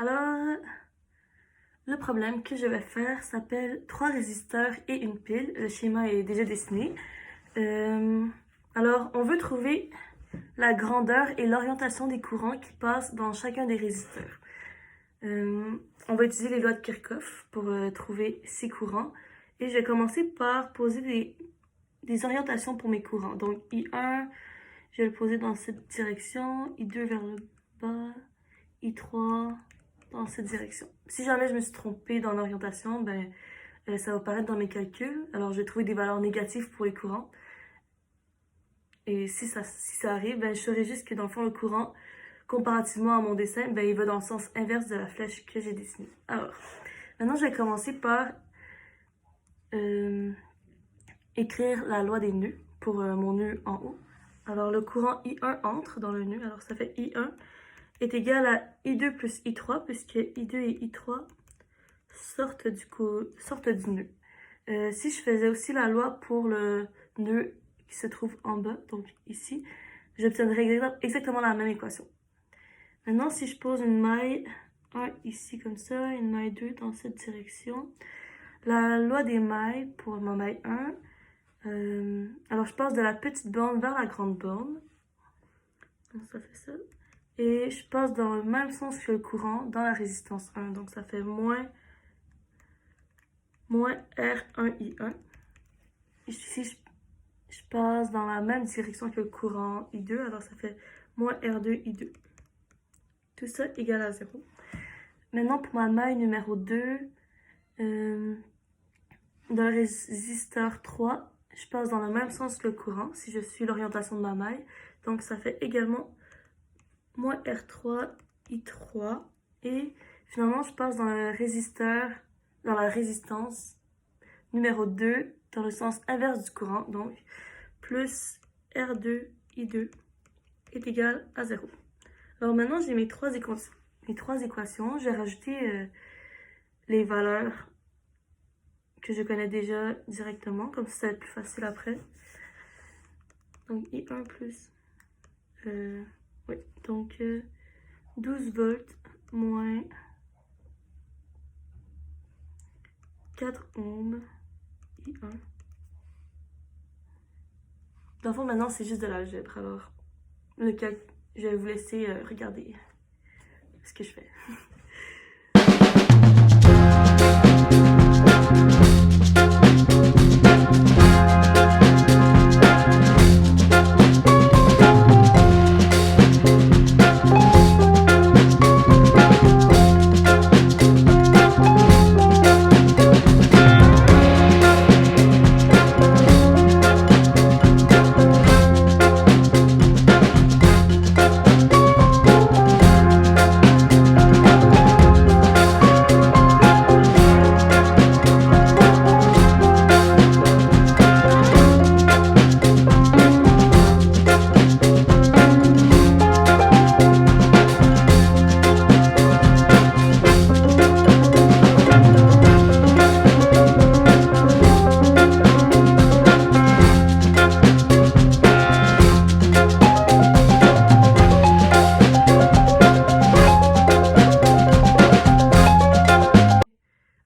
Alors, le problème que je vais faire s'appelle 3 résisteurs et une pile. Le schéma est déjà dessiné. Alors, on veut trouver la grandeur et l'orientation des courants qui passent dans chacun des résisteurs. On va utiliser les lois de Kirchhoff pour trouver ces courants. Et je vais commencer par poser des orientations pour mes courants. Donc, I1, je vais le poser dans cette direction, I2 vers le bas, I3 dans cette direction. Si jamais je me suis trompée dans l'orientation, ça va apparaître dans mes calculs. Alors, je vais trouver des valeurs négatives pour les courants. Et si ça arrive, je saurai juste que dans le fond, le courant, comparativement à mon dessin, il va dans le sens inverse de la flèche que j'ai dessinée. Alors, maintenant, je vais commencer par écrire la loi des nœuds pour mon nœud en haut. Alors, le courant I1 entre dans le nœud. Alors, ça fait I1 est égal à I2 plus I3, puisque I2 et I3 sortent du nœud. Si je faisais aussi la loi pour le nœud qui se trouve en bas, donc ici, j'obtiendrais exactement la même équation. Maintenant, si je pose une maille 1 ici comme ça, une maille 2 dans cette direction, la loi des mailles pour ma maille 1, alors je passe de la petite borne vers la grande borne. Donc ça fait ça. Et je passe dans le même sens que le courant dans la résistance 1. Donc ça fait moins R1I1. Ici, je passe dans la même direction que le courant I2. Alors ça fait moins R2I2. Tout ça égale à 0. Maintenant, pour ma maille numéro 2, dans le résisteur 3, je passe dans le même sens que le courant, si je suis l'orientation de ma maille. Donc, ça fait également moins R3, I3. Et finalement, je passe dans le résisteur, dans la résistance numéro 2, dans le sens inverse du courant. Donc, plus R2, I2 est égal à 0. Alors maintenant, j'ai mes trois équations. Je vais rajouter les valeurs que je connais déjà directement, comme ça va être plus facile après. Donc I1 plus, oui, donc 12 volts moins 4 ohms I1. Dans le fond, maintenant, c'est juste de l'algèbre. Alors, je vais vous laisser regarder ce que je fais.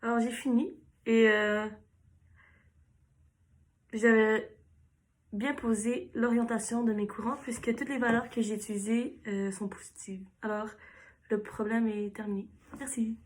Alors j'ai fini et j'avais bien posé l'orientation de mes courants puisque toutes les valeurs que j'ai utilisées sont positives. Alors le problème est terminé. Merci.